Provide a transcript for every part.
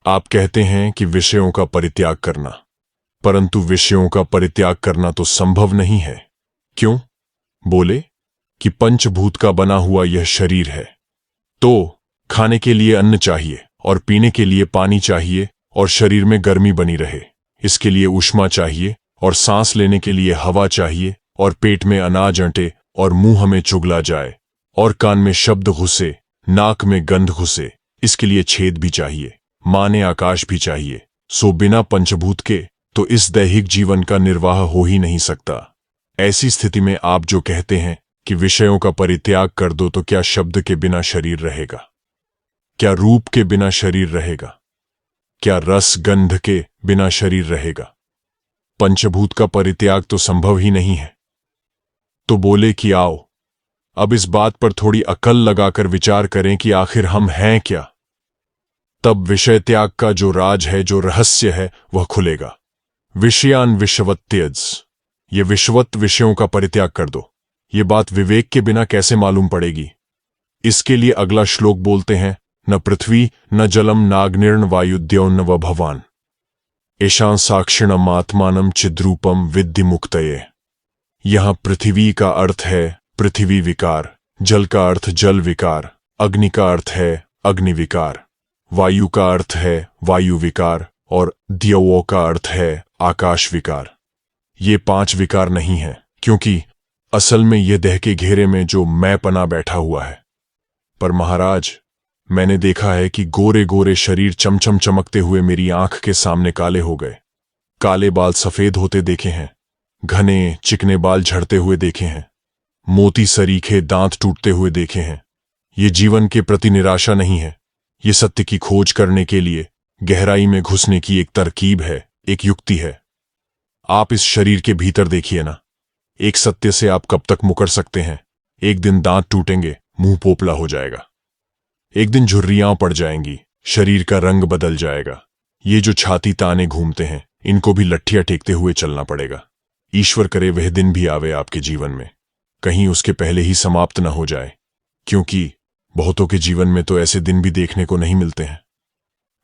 आप कहते हैं कि विषयों का परित्याग करना, परंतु विषयों का परित्याग करना तो संभव नहीं है। क्यों? बोले कि पंचभूत का बना हुआ यह शरीर है, तो खाने के लिए अन्न चाहिए और पीने के लिए पानी चाहिए और शरीर में गर्मी बनी रहे, इसके लिए ऊष्मा चाहिए और सांस लेने के लिए हवा चाहिए और पेट में अनाज अंटे और मुंह में चुगला जाए और कान में शब्द घुसे, नाक में गंध घुसे, इसके लिए छेद भी चाहिए, माने आकाश भी चाहिए। सो बिना पंचभूत के तो इस दैहिक जीवन का निर्वाह हो ही नहीं सकता। ऐसी स्थिति में आप जो कहते हैं कि विषयों का परित्याग कर दो, तो क्या शब्द के बिना शरीर रहेगा? क्या रूप के बिना शरीर रहेगा? क्या रस गंध के बिना शरीर रहेगा? पंचभूत का परित्याग तो संभव ही नहीं है। तो बोले कि आओ अब इस बात पर थोड़ी अकल लगाकर विचार करें कि आखिर हम हैं क्या। तब विषय त्याग का जो राज है, जो रहस्य है, वह खुलेगा। विषयान विषवत्यज, ये विषवत विषयों का परित्याग कर दो। ये बात विवेक के बिना कैसे मालूम पड़ेगी? इसके लिए अगला श्लोक बोलते हैं, न पृथ्वी न जलम नाग्निर्न वायुद्यो न व भवान ऐशां साक्षिणम आत्मानम चिद्रूपम विद्धि मुक्तये। यहां पृथ्वी का अर्थ है पृथ्वी विकार, जल का अर्थ जल विकार, अग्नि का अर्थ है अग्नि विकार, वायु का अर्थ है वायु विकार और द्यवों का अर्थ है आकाश विकार। ये 5 विकार नहीं है, क्योंकि असल में ये देह के घेरे में जो मैं पना बैठा हुआ है। पर महाराज, मैंने देखा है कि गोरे गोरे शरीर चमचम चमकते हुए मेरी आंख के सामने काले हो गए। काले बाल सफेद होते देखे हैं, घने चिकने बाल झड़ते हुए देखे हैं, मोती सरीखे दांत टूटते हुए देखे हैं। ये जीवन के प्रति निराशा नहीं है, ये सत्य की खोज करने के लिए गहराई में घुसने की एक तरकीब है, एक युक्ति है। आप इस शरीर के भीतर देखिए ना, एक सत्य से आप कब तक मुकर सकते हैं? एक दिन दांत टूटेंगे, मुंह पोपला हो जाएगा, एक दिन झुर्रियां पड़ जाएंगी, शरीर का रंग बदल जाएगा। ये जो छाती ताने घूमते हैं, इनको भी लट्ठियां टेकते हुए चलना पड़ेगा। ईश्वर करे वह दिन भी आवे आपके जीवन में, कहीं उसके पहले ही समाप्त न हो जाए, क्योंकि बहुतों के जीवन में तो ऐसे दिन भी देखने को नहीं मिलते हैं।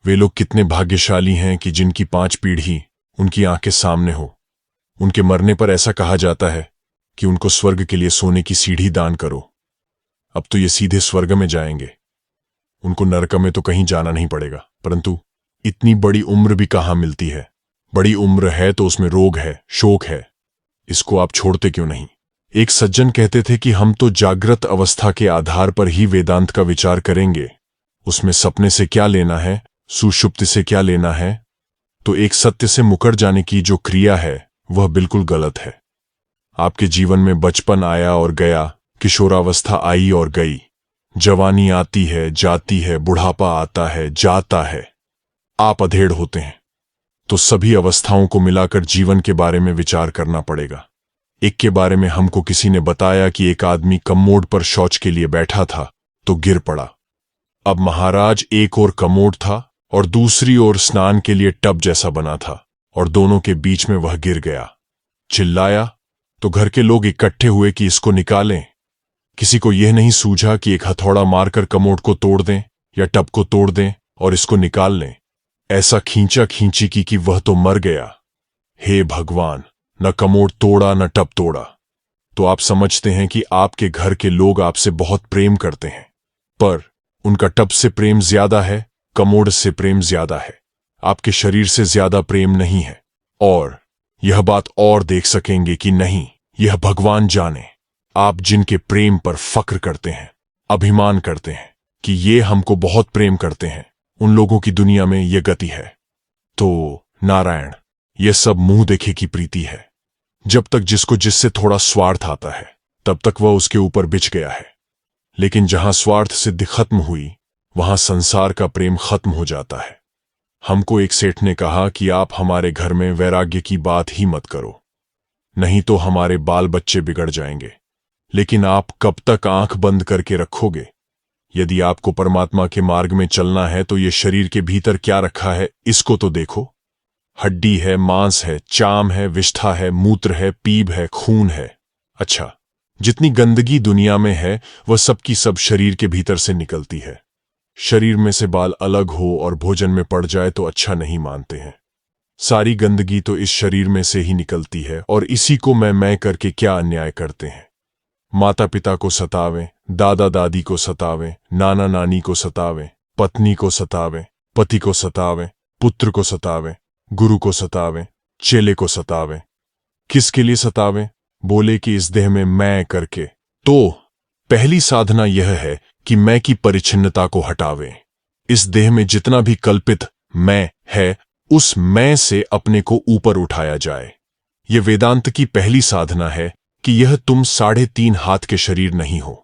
वे लोग कितने भाग्यशाली हैं कि जिनकी 5 पीढ़ी उनकी आंखें सामने हो। उनके मरने पर ऐसा कहा जाता है कि उनको स्वर्ग के लिए सोने की सीढ़ी दान करो। अब तो ये सीधे स्वर्ग में जाएंगे, उनको नरक में तो कहीं जाना नहीं पड़ेगा। परंतु इतनी बड़ी उम्र भी कहाँ मिलती है? बड़ी उम्र है तो उसमें रोग है, शोक है, इसको आप छोड़ते क्यों नहीं? एक सज्जन कहते थे कि हम तो जागृत अवस्था के आधार पर ही वेदांत का विचार करेंगे, उसमें सपने से क्या लेना है, सुषुप्ति से क्या लेना है। तो एक सत्य से मुकर जाने की जो क्रिया है वह बिल्कुल गलत है। आपके जीवन में बचपन आया और गया, किशोरावस्था आई और गई, जवानी आती है जाती है, बुढ़ापा आता है जाता है, आप अधेड़ होते हैं। तो सभी अवस्थाओं को मिलाकर जीवन के बारे में विचार करना पड़ेगा। एक के बारे में हमको किसी ने बताया कि एक आदमी कमोड पर शौच के लिए बैठा था तो गिर पड़ा। अब महाराज, एक ओर कमोड था और दूसरी ओर स्नान के लिए टब जैसा बना था, और दोनों के बीच में वह गिर गया। चिल्लाया तो घर के लोग इकट्ठे हुए कि इसको निकालें। किसी को यह नहीं सूझा कि एक हथौड़ा मारकर कमोड को तोड़ दें या टब को तोड़ दें और इसको निकाल लें। ऐसा खींचा खींची की कि वह तो मर गया। हे भगवान, न कमोड तोड़ा न टब तोड़ा। तो आप समझते हैं कि आपके घर के लोग आपसे बहुत प्रेम करते हैं, पर उनका टब से प्रेम ज्यादा है, कमोड से प्रेम ज्यादा है, आपके शरीर से ज्यादा प्रेम नहीं है। और यह बात और देख सकेंगे कि नहीं, यह भगवान जाने। आप जिनके प्रेम पर फक्र करते हैं, अभिमान करते हैं कि ये हमको बहुत प्रेम करते हैं, उन लोगों की दुनिया में यह गति है। तो नारायण, यह सब मुंह देखे की प्रीति है। जब तक जिसको जिससे थोड़ा स्वार्थ आता है, तब तक वह उसके ऊपर बिछ गया है। लेकिन जहां स्वार्थ सिद्धि खत्म हुई, वहां संसार का प्रेम खत्म हो जाता है। हमको एक सेठ ने कहा कि आप हमारे घर में वैराग्य की बात ही मत करो, नहीं तो हमारे बाल बच्चे बिगड़ जाएंगे। लेकिन आप कब तक आंख बंद करके रखोगे? यदि आपको परमात्मा के मार्ग में चलना है तो ये शरीर के भीतर क्या रखा है, इसको तो देखो। हड्डी है, मांस है, चाम है, विष्ठा है, मूत्र है, पीप है, खून है। अच्छा, जितनी गंदगी दुनिया में है वह सब की सब शरीर के भीतर से निकलती है। शरीर में से बाल अलग हो और भोजन में पड़ जाए तो अच्छा नहीं मानते हैं। सारी गंदगी तो इस शरीर में से ही निकलती है और इसी को मैं करके क्या अन्याय करते हैं। माता पिता को सतावें, दादा दादी को सतावें, नाना नानी को सतावें, पत्नी को सतावें, पति को सतावें, पुत्र को सतावें, गुरु को सतावें, चेले को सतावें। किसके लिए सतावें? बोले कि इस देह में मैं करके। तो पहली साधना यह है कि मैं की परिच्छिन्नता को हटावें। इस देह में जितना भी कल्पित मैं है, उस मैं से अपने को ऊपर उठाया जाए। यह वेदांत की पहली साधना है कि यह तुम 3.5 हाथ के शरीर नहीं हो।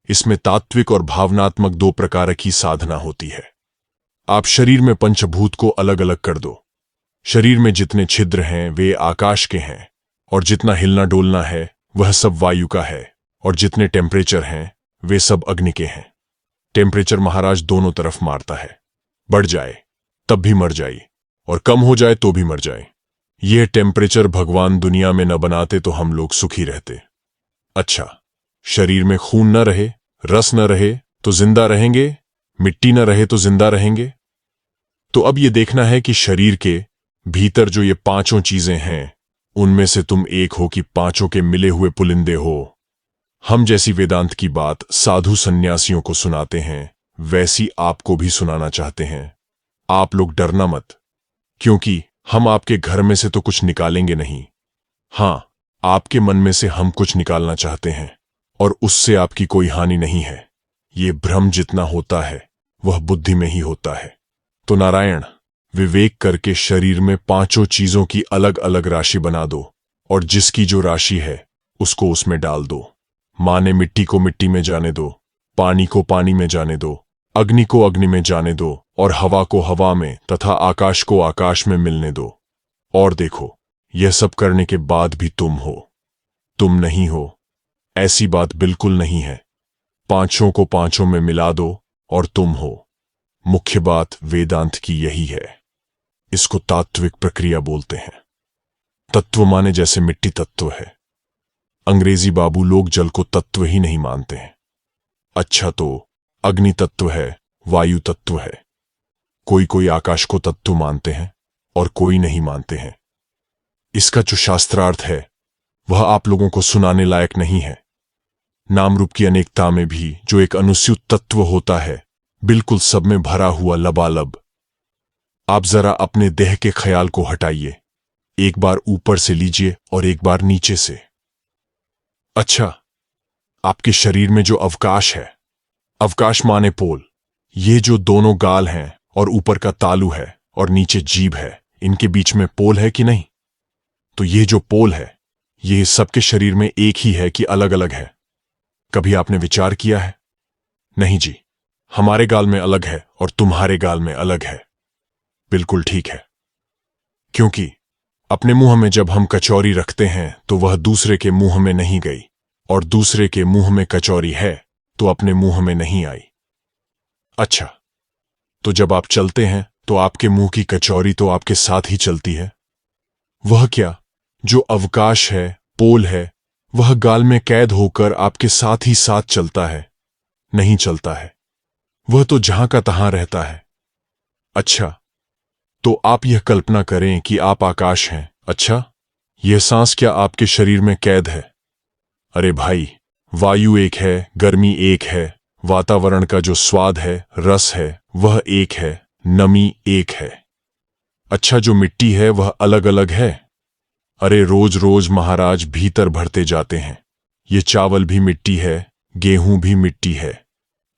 इसमें तात्विक और भावनात्मक 2 प्रकार की साधना होती है। आप शरीर में पंचभूत को अलग अलग कर दो। शरीर में जितने छिद्र हैं वे आकाश के हैं, और जितना हिलना डोलना है वह सब वायु का है, और जितने टेम्परेचर हैं वे सब अग्नि के हैं। टेम्परेचर महाराज दोनों तरफ मारता है। बढ़ जाए तब भी मर जाए और कम हो जाए तो भी मर जाए। यह टेम्परेचर भगवान दुनिया में न बनाते तो हम लोग सुखी रहते। अच्छा, शरीर में खून न रहे, रस न रहे तो जिंदा रहेंगे, मिट्टी न रहे तो जिंदा रहेंगे। तो अब यह देखना है कि शरीर के भीतर जो ये 5 चीजें हैं, उनमें से तुम एक हो कि 5 के मिले हुए पुलिंदे हो। हम जैसी वेदांत की बात साधु सन्यासियों को सुनाते हैं, वैसी आपको भी सुनाना चाहते हैं। आप लोग डरना मत, क्योंकि हम आपके घर में से तो कुछ निकालेंगे नहीं। हां, आपके मन में से हम कुछ निकालना चाहते हैं, और उससे आपकी कोई हानि नहीं है। ये भ्रम जितना होता है वह बुद्धि में ही होता है। तो नारायण, विवेक करके शरीर में 5 चीजों की अलग अलग राशि बना दो, और जिसकी जो राशि है उसको उसमें डाल दो। माने मिट्टी को मिट्टी में जाने दो, पानी को पानी में जाने दो, अग्नि को अग्नि में जाने दो, और हवा को हवा में तथा आकाश को आकाश में मिलने दो। और देखो, यह सब करने के बाद भी तुम हो, तुम नहीं हो, ऐसी बात बिल्कुल नहीं है। 5 को 5 में मिला दो और तुम हो। मुख्य बात वेदांत की यही है। इसको तात्विक प्रक्रिया बोलते हैं। तत्व माने जैसे मिट्टी तत्व है। अंग्रेजी बाबू लोग जल को तत्व ही नहीं मानते हैं। अच्छा, तो अग्नि तत्व है, वायु तत्व है। कोई कोई आकाश को तत्व मानते हैं और कोई नहीं मानते हैं। इसका जो शास्त्रार्थ है वह आप लोगों को सुनाने लायक नहीं है। नाम रूप की अनेकता में भी जो एक अनुस्यूत तत्व होता है, बिल्कुल सब में भरा हुआ लबालब। आप जरा अपने देह के ख्याल को हटाइए। एक बार ऊपर से लीजिए और एक बार नीचे से। अच्छा, आपके शरीर में जो अवकाश है, अवकाश माने पोल, ये जो दोनों गाल हैं और ऊपर का तालू है और नीचे जीभ है, इनके बीच में पोल है कि नहीं? तो ये जो पोल है, ये सबके शरीर में एक ही है कि अलग अलग है? कभी आपने विचार किया है? नहीं जी, हमारे गाल में अलग है और तुम्हारे गाल में अलग है। बिल्कुल ठीक है, क्योंकि अपने मुंह में जब हम कचौरी रखते हैं तो वह दूसरे के मुंह में नहीं गई, और दूसरे के मुंह में कचौरी है तो अपने मुंह में नहीं आई। अच्छा, तो जब आप चलते हैं तो आपके मुंह की कचौरी तो आपके साथ ही चलती है। वह क्या, जो अवकाश है, पोल है, वह गाल में कैद होकर आपके साथ ही साथ चलता है? नहीं चलता है, वह तो जहां का तहां रहता है। अच्छा, तो आप यह कल्पना करें कि आप आकाश हैं। अच्छा, यह सांस क्या आपके शरीर में कैद है? अरे भाई, वायु एक है, गर्मी एक है, वातावरण का जो स्वाद है, रस है, वह एक है, नमी एक है। अच्छा, जो मिट्टी है वह अलग अलग है? अरे रोज रोज महाराज भीतर भरते जाते हैं। ये चावल भी मिट्टी है, गेहूं भी मिट्टी है,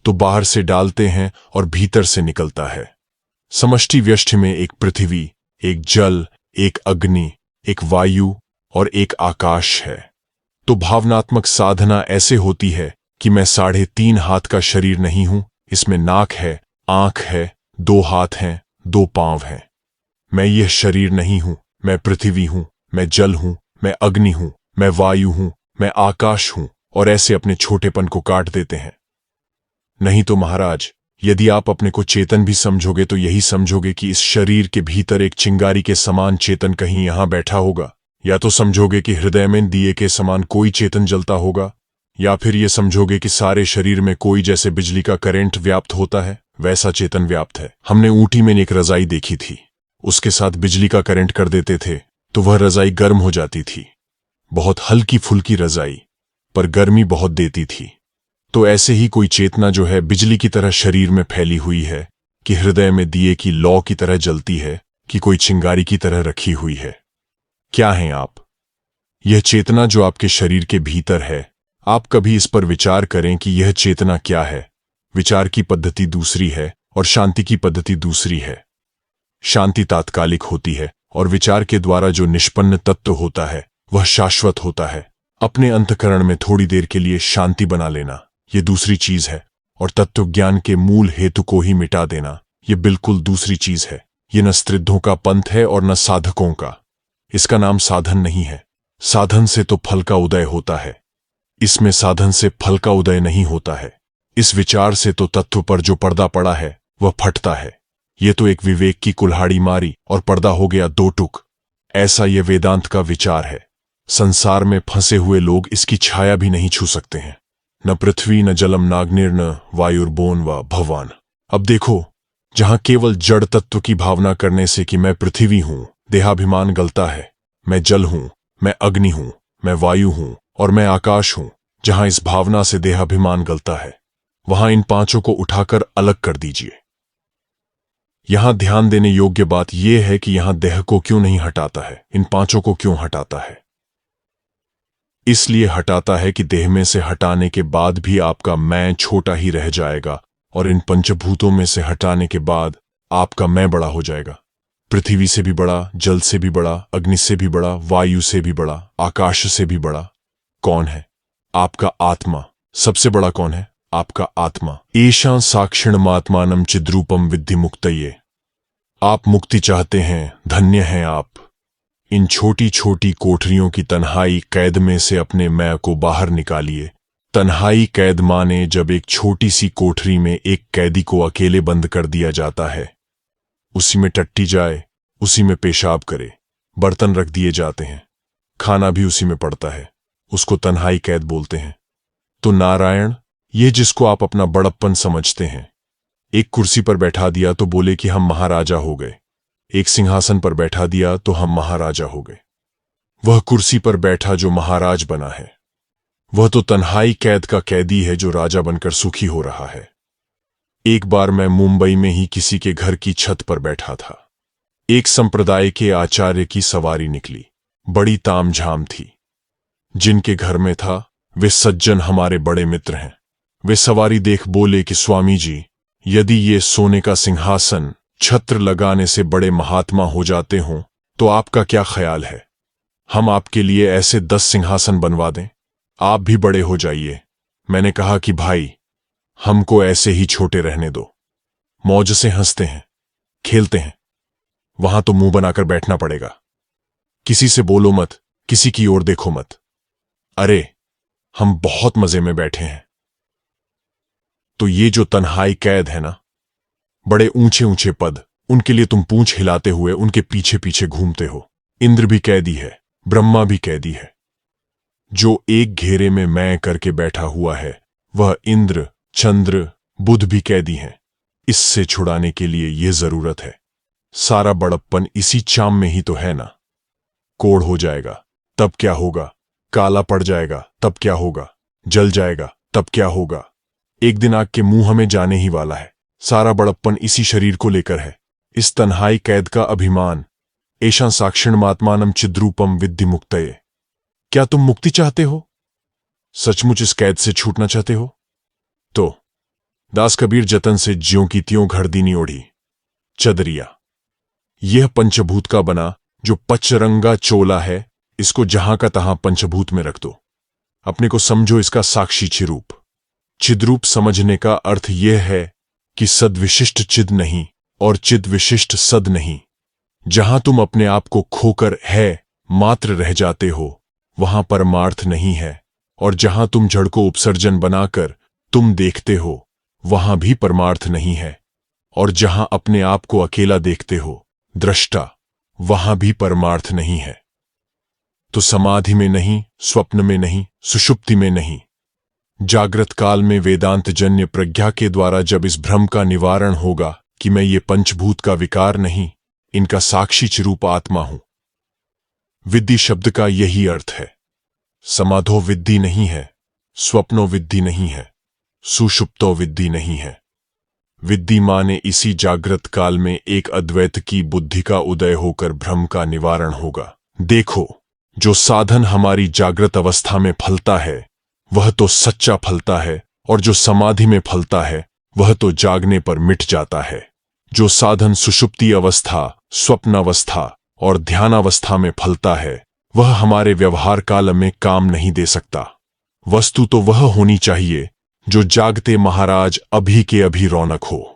तो बाहर से डालते हैं और भीतर से निकलता है। समष्टि व्यष्टि में एक पृथ्वी, एक जल, एक अग्नि, एक वायु और एक आकाश है। तो भावनात्मक साधना ऐसे होती है कि मैं 3.5 हाथ का शरीर नहीं हूं। इसमें नाक है, आंख है, 2 हाथ हैं, 2 पांव हैं। मैं यह शरीर नहीं हूं, मैं पृथ्वी हूं, मैं जल हूं, मैं अग्नि हूं, मैं वायु हूं, मैं आकाश हूं, और ऐसे अपने छोटेपन को काट देते हैं। नहीं तो महाराज, यदि आप अपने को चेतन भी समझोगे तो यही समझोगे कि इस शरीर के भीतर एक चिंगारी के समान चेतन कहीं यहां बैठा होगा, या तो समझोगे कि हृदय में दिए के समान कोई चेतन जलता होगा, या फिर यह समझोगे कि सारे शरीर में कोई जैसे बिजली का करंट व्याप्त होता है। वैसा चेतन व्याप्त है। हमने ऊटी में एक रजाई देखी थी, उसके साथ बिजली का करंट कर देते थे तो वह रजाई गर्म हो जाती थी। बहुत हल्की फुल्की रजाई, पर गर्मी बहुत देती थी। तो ऐसे ही कोई चेतना जो है बिजली की तरह शरीर में फैली हुई है, कि हृदय में दिए की लौ की तरह जलती है, कि कोई चिंगारी की तरह रखी हुई है। क्या हैं आप? यह चेतना जो आपके शरीर के भीतर है, आप कभी इस पर विचार करें कि यह चेतना क्या है। विचार की पद्धति दूसरी है और शांति की पद्धति दूसरी है। शांति तात्कालिक होती है और विचार के द्वारा जो निष्पन्न तत्व होता है वह शाश्वत होता है। अपने अंतःकरण में थोड़ी देर के लिए शांति बना लेना, यह दूसरी चीज है। और तत्व ज्ञान के मूल हेतु को ही मिटा देना, यह बिल्कुल दूसरी चीज है। यह न स्त्रिद्धों का पंथ है और न साधकों का। इसका नाम साधन नहीं है। साधन से तो फल का उदय होता है, इसमें साधन से फल का उदय नहीं होता है। इस विचार से तो तत्व पर जो पर्दा पड़ा है वह फटता है। यह तो एक विवेक की कुल्हाड़ी मारी और पर्दा हो गया दो टुक। ऐसा यह वेदांत का विचार है। संसार में फंसे हुए लोग इसकी छाया भी नहीं छू सकते हैं। न पृथ्वी न जलम नाग्निर न वायुर्बोन व भगवान। अब देखो, जहां केवल जड़ तत्व की भावना करने से कि मैं पृथ्वी हूं, देहाभिमान गलता है। मैं जल हूं, मैं अग्नि हूं, मैं वायु हूं और मैं आकाश हूं। जहां इस भावना से देहाभिमान गलता है, वहां इन पांचों को उठाकर अलग कर दीजिए। यहां ध्यान देने योग्य बात यह है कि यहां देह को क्यों नहीं हटाता है, इन पांचों को क्यों हटाता है। इसलिए हटाता है कि देह में से हटाने के बाद भी आपका मैं छोटा ही रह जाएगा और इन पंचभूतों में से हटाने के बाद आपका मैं बड़ा हो जाएगा। पृथ्वी से भी बड़ा, जल से भी बड़ा, अग्नि से भी बड़ा, वायु से भी बड़ा, आकाश से भी बड़ा। कौन है? आपका आत्मा। सबसे बड़ा कौन है? आपका आत्मा। ईशान साक्षिणमात्मानम चिद्रूपम विद्धि मुक्तये। आप मुक्ति चाहते हैं, धन्य हैं आप। इन छोटी छोटी कोठरियों की तन्हाई कैद में से अपने मैं को बाहर निकालिए। तन्हाई कैद माने जब एक छोटी सी कोठरी में एक कैदी को अकेले बंद कर दिया जाता है, उसी में टट्टी जाए, उसी में पेशाब करे, बर्तन रख दिए जाते हैं, खाना भी उसी में पड़ता है, उसको तन्हाई कैद बोलते हैं। तो नारायण, ये जिसको आप अपना बड़प्पन समझते हैं, एक कुर्सी पर बैठा दिया तो बोले कि हम महाराजा हो गए, एक सिंहासन पर बैठा दिया तो हम महाराजा हो गए। वह कुर्सी पर बैठा जो महाराज बना है, वह तो तन्हाई कैद का कैदी है जो राजा बनकर सुखी हो रहा है। एक बार मैं मुंबई में ही किसी के घर की छत पर बैठा था। एक संप्रदाय के आचार्य की सवारी निकली, बड़ी तामझाम थी। जिनके घर में था वे सज्जन हमारे बड़े मित्र हैं। वे सवारी देख बोले कि स्वामी जी, यदि ये सोने का सिंहासन छत्र लगाने से बड़े महात्मा हो जाते हों तो आपका क्या ख्याल है? हम आपके लिए ऐसे 10 सिंहासन बनवा दें, आप भी बड़े हो जाइए। मैंने कहा कि भाई, हमको ऐसे ही छोटे रहने दो। मौज से हंसते हैं, खेलते हैं, वहां तो मुंह बनाकर बैठना पड़ेगा। किसी से बोलो मत, किसी की ओर देखो मत। अरे, हम बहुत मजे में बैठे हैं। तो ये जो तन्हाई कैद है ना, बड़े ऊंचे ऊंचे पद, उनके लिए तुम पूंछ हिलाते हुए उनके पीछे पीछे घूमते हो। इंद्र भी कैदी है, ब्रह्मा भी कैदी है। जो एक घेरे में मैं करके बैठा हुआ है, वह इंद्र, चंद्र, बुध भी कैदी हैं। इससे छुड़ाने के लिए यह जरूरत है। सारा बड़प्पन इसी चाम में ही तो है ना। कोढ़ हो जाएगा तब क्या होगा, काला पड़ जाएगा तब क्या होगा, जल जाएगा तब क्या होगा। एक दिन आग के मुंह हमें जाने ही वाला है। सारा बड़प्पन इसी शरीर को लेकर है। इस तन्हाई कैद का अभिमान। ऐशा साक्षिणमात्मानम चिद्रूपम विद्धि मुक्तये। क्या तुम मुक्ति चाहते हो? सचमुच इस कैद से छूटना चाहते हो? तो दास कबीर जतन से ज्यों की त्यों घड़दीनी ओढ़ी चदरिया। यह पंचभूत का बना जो पचरंगा चोला है, इसको जहां का तहां पंचभूत में रख दो। अपने को समझो इसका साक्षी चिरूप। चिद्रूप समझने का अर्थ यह है कि सद्विशिष्ट चिद नहीं और चिद विशिष्ट सद नहीं। जहां तुम अपने आप को खोकर है मात्र रह जाते हो, वहां परमार्थ नहीं है। और जहां तुम जड़ को उपसर्जन बनाकर तुम देखते हो, वहां भी परमार्थ नहीं है। और जहां अपने आप को अकेला देखते हो, दृष्टा, वहां भी परमार्थ नहीं है। तो समाधि में नहीं, स्वप्न में नहीं, सुषुप्ति में नहीं, जागृत काल में वेदांत जन्य प्रज्ञा के द्वारा जब इस भ्रम का निवारण होगा कि मैं ये पंचभूत का विकार नहीं, इनका साक्षी चिरूप आत्मा हूं। विद्धि शब्द का यही अर्थ है। समाधो विद्धि नहीं है, स्वप्नो विद्धि नहीं है, सुषुप्तो विद्धि नहीं है। विद्धि माने इसी जागृत काल में एक अद्वैत की बुद्धि का उदय होकर भ्रम का निवारण होगा। देखो, जो साधन हमारी जागृत अवस्था में फलता है वह तो सच्चा फलता है, और जो समाधि में फलता है वह तो जागने पर मिट जाता है। जो साधन सुषुप्ति अवस्था, स्वप्नावस्था और ध्यानावस्था में फलता है वह हमारे व्यवहार काल में काम नहीं दे सकता। वस्तु तो वह होनी चाहिए जो जागते महाराज अभी के अभी रौनक हो।